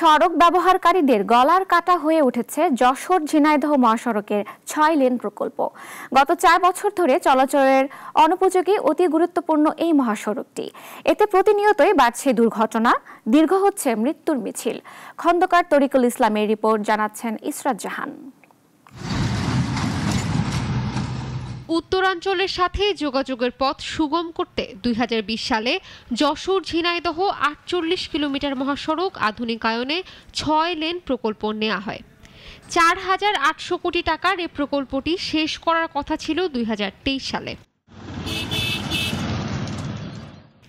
সড়ক ব্যবহারকারীদের গলার কাটা হয়ে উঠেছে যশোর-ঝিনাইদহ মহাসড়কের ৬ লেন প্রকল্প। গত ৪ বছর ধরে চলাচলের অনুপযোগী অতি গুরুত্বপূর্ণ এই মহাসড়কটি। এতে প্রতিনিয়তই বাড়ছে দুর্ঘটনা, দীর্ঘ হচ্ছে মৃত্যুর মিছিল। খন্দকার তরিকুল ইসলামের রিপোর্ট, জানাচ্ছেন ইসরাত জাহান। উত্তরাঞ্চলের সাথে যোগাযোগের পথ সুগম করতে ২০২০ সালে যশোর-ঝিনাইদহ ৪৮ কিলোমিটার মহাসড়ক আধুনিকায়নে ৬ লেন প্রকল্প নেওয়া হয়। ৪,৮০০ কোটি টাকার এই প্রকল্পটি শেষ করার কথা ছিল ২০২৩ সালে,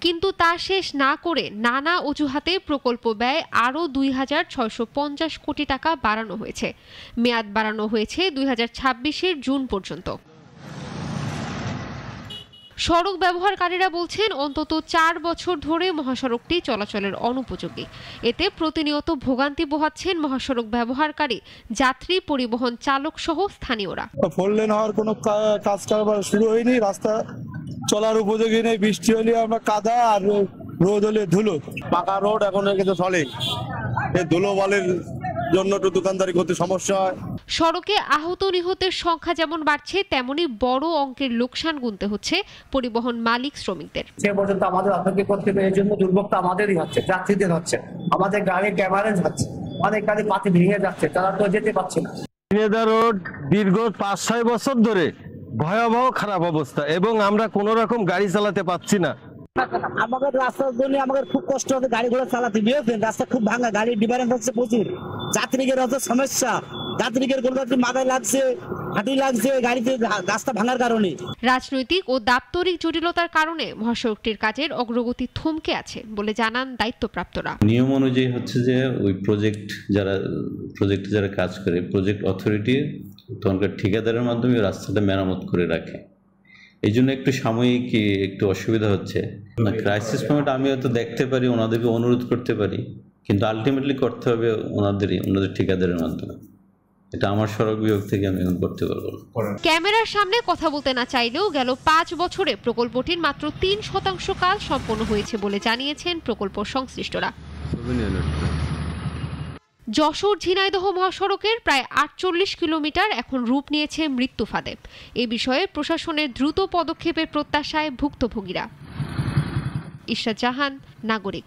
কিন্তু তা শেষ না করে নানা অজুহাতে প্রকল্প ব্যয় আরও ২,৬৫০ কোটি টাকা বাড়ানো হয়েছে। মেয়াদ বাড়ানো হয়েছে ২০২৬-এর জুন পর্যন্ত। সড়ক ব্যবহারকারীরা বলছেন, অন্তত ৪ বছর ধরে মহাসড়কটি চলাচলের অনুপযোগী। এতে প্রতিনিয়ত ভোগান্তি পোহাচ্ছেন মহাসড়ক ব্যবহারকারী, যাত্রী, পরিবহন চালক সহ স্থানীয়রা। 4 লেন হওয়ার কোনো কাজ কারবার শুরু হয়নি, রাস্তা চলার উপযোগী নেই। বৃষ্টি হলে আমরা কাদা, আর রোদ হলে ধুলো। পাকা রোড এখন কিন্তু চলে, এই ধুলো বালির জন্য একটু দোকানদারি করতে সমস্যা হয়। সড়কে আহত নিহতের সংখ্যা যেমন বাড়ছে, তেমনি বড় অঙ্কের লোকসান গুনতে হচ্ছে পরিবহন মালিক, শ্রমিকদের। সে পর্যন্ত আমাদের অপেক্ষা করতে হবে, এর জন্য দুর্ভোগটা আমাদেরই হচ্ছে, যাত্রীদের হচ্ছে। আমাদের গাড়ির ড্যামারেজ হচ্ছে, অনেক গাড়ি পাতি ভেঙে যাচ্ছে, তারা তো যেতে পারছে না। ঝিনাইদহ রোড দীর্ঘ ৫-৬ বছর ধরে ভয়াবহ খারাপ অবস্থা, এবং আমরা কোন রকম গাড়ি চালাতে পাচ্ছি না। আমাদের রাস্তার জন্য আমাদের খুব কষ্ট হচ্ছে গাড়ি ঘোড়া চালাতে। বুঝেছেন, রাস্তা খুব ভাঙা, গাড়ির ডিফারেন্স হচ্ছে প্রচুর। যাত্রীদের হচ্ছে সমস্যা, যাত্রীদের কোনো মাথায় লাগছে, হাঁটি লাগছে গাড়িতে, রাস্তা ভাঙার কারণে। রাজনৈতিক ও দাপ্তরিক জটিলতার কারণে মহাসড়কটির কাজের অগ্রগতি থমকে আছে বলে জানান দায়িত্বপ্রাপ্তরা। নিয়ম অনুযায়ী হচ্ছে যে ওই প্রজেক্টে যারা কাজ করে, প্রজেক্ট অথরিটি তখনকার ঠিকাদারের মাধ্যমে রাস্তাটা মেরামত করে রাখে। এই জন্য একটু সাময়িক একটু অসুবিধা হচ্ছে। ক্রাইসিস মোমেন্ট আমি হয়তো দেখতে পারি, ওনাদেরকে অনুরোধ করতে পারি, কিন্তু আলটিমেটলি করতে হবে ওনাদের ঠিকাদারের মাধ্যমে। এটা আমার সড়ক বিভাগ থেকে আমি এখন করতে পারবো না। ক্যামেরার সামনে কথা বলতে না চাইলেও গেল ৫ বছরে প্রকল্পটির মাত্র ৩% কাজ সম্পন্ন হয়েছে বলে জানিয়েছেন প্রকল্প সংশ্লিষ্টরা। যশোর-ঝিনাইদহ মহাসড়কের প্রায় ৪৮ কিলোমিটার এখন রূপ নিয়েছে মৃত্যু ফাঁদে। এ বিষয়ে প্রশাসনের দ্রুত পদক্ষেপের প্রত্যাশায় ভুক্তভোগীরা। ইসরাত জাহান, নাগরিক।